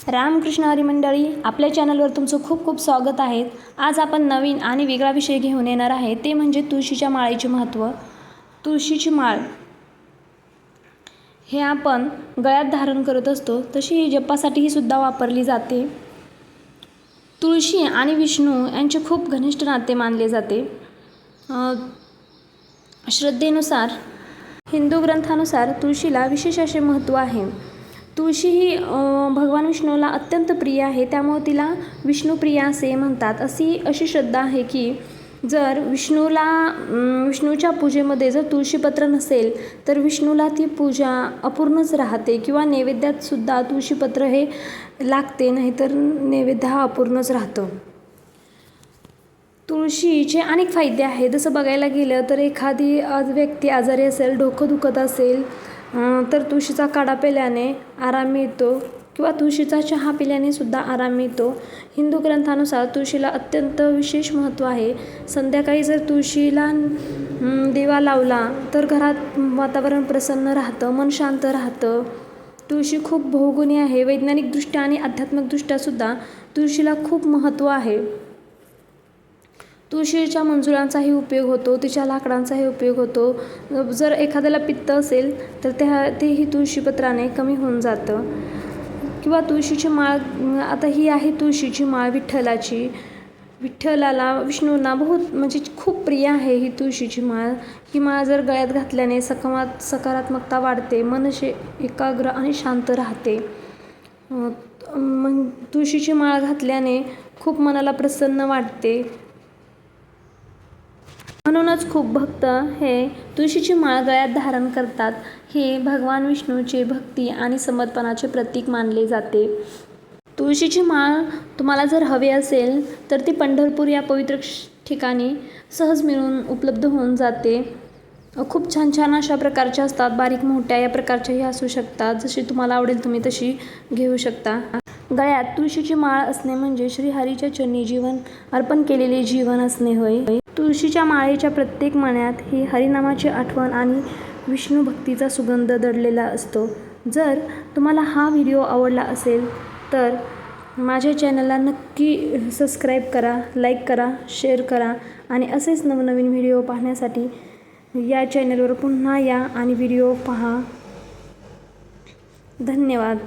रामकृष्ण हरी मंडळी, आपल्या चॅनलवर तुमचं खूप खूप स्वागत आहे। आज आपण नवीन आणि वेगळा विषय घेऊन येणार आहे, ते म्हणजे तुळशीच्या माळेचे महत्त्व। तुळशीची माळ हे आपण गळ्यात धारण करत असतो, तशी ही जपासाठीही सुद्धा वापरली जाते। तुळशी आणि विष्णू यांचे खूप घनिष्ठ नाते मानले जाते। श्रद्धेनुसार हिंदू ग्रंथानुसार तुळशीला विशेष असे महत्त्व आहे। तुळशी ही भगवान विष्णूला अत्यंत प्रिय आहे, त्यामुळे तिला विष्णुप्रिया असे म्हणतात। अशी श्रद्धा आहे की जर विष्णूच्या पूजेमध्ये जर तुळशीपत्र नसेल तर विष्णूला ती पूजा अपूर्णच राहते, किंवा नैवेद्यात सुद्धा तुळशीपत्र हे लागते, नाहीतर नैवेद्य हा अपूर्णच राहतो। तुळशीचे अनेक फायदे आहेत। जसं बघायला गेलं तर एखादी व्यक्ती आजारी असेल, डोकं दुखत असेल तर तुळशीचा काढा पिल्याने आराम मिळतो, किंवा तुळशीचा चहा पिल्याने सुद्धा आराम मिळतो। हिंदू ग्रंथानुसार तुळशीला अत्यंत विशेष महत्त्व आहे। संध्याकाळी जर तुळशीला दिवा लावला तर घरात वातावरण प्रसन्न राहतं, मन शांत राहतं। तुळशी खूप बहुगुणी आहे। वैज्ञानिकदृष्ट्या आणि आध्यात्मिकदृष्ट्या सुद्धा तुळशीला खूप महत्त्व आहे। तुळशीच्या मंजुळांचाही उपयोग होतो, तिच्या लाकडांचाही उपयोग होतो। जर एखाद्याला पित्त असेल तर तेही तुळशीपत्राने कमी होऊन जातं। किंवा तुळशीची माळ, आता ही आहे तुळशीची माळ विठ्ठलाची। विठ्ठलाला विष्णूंना म्हणजे खूप प्रिय आहे ही तुळशीची माळ। ही माळ जर गळ्यात घातल्याने सकारात्मकता वाढते, मन एकाग्र आणि शांत राहते। मग तुळशीची माळ घातल्याने खूप मनाला प्रसन्न वाटते। म्हणूनच खूप भक्त हे तुळशीची माळ गळ्यात धारण करतात। हे भगवान विष्णूचे भक्ती आणि समर्पणाचे प्रतीक मानले जाते। तुळशीची माळ तुम्हाला जर हवी असेल तर ती पंढरपूर या पवित्र ठिकाणी सहज मिळून उपलब्ध होऊन जाते। खूप छान छान अशा प्रकारच्या असतात, बारीक मोठ्या या प्रकारच्याही असू शकतात। जशी तुम्हाला आवडेल तुम्ही तशी घेऊ शकता। गळ्यात तुळशीची माळ असणे म्हणजे श्रीहरीच्या चरणी जीवन अर्पण केलेले जीवन असणे होय। तुळशीच्या माळेच्या प्रत्येक मण्यात ही हरिनामाची आठवण आणि विष्णू भक्तीचा सुगंध दडलेला असतो। जर तुम्हाला हा व्हिडिओ आवडला असेल तर माझ्या चॅनलला नक्की सबस्क्राईब करा, लाईक करा, शेअर करा, आणि असेच नवनवीन व्हिडिओ पाहण्यासाठी या चॅनलवर पुन्हा या आणि व्हिडिओ पहा। धन्यवाद।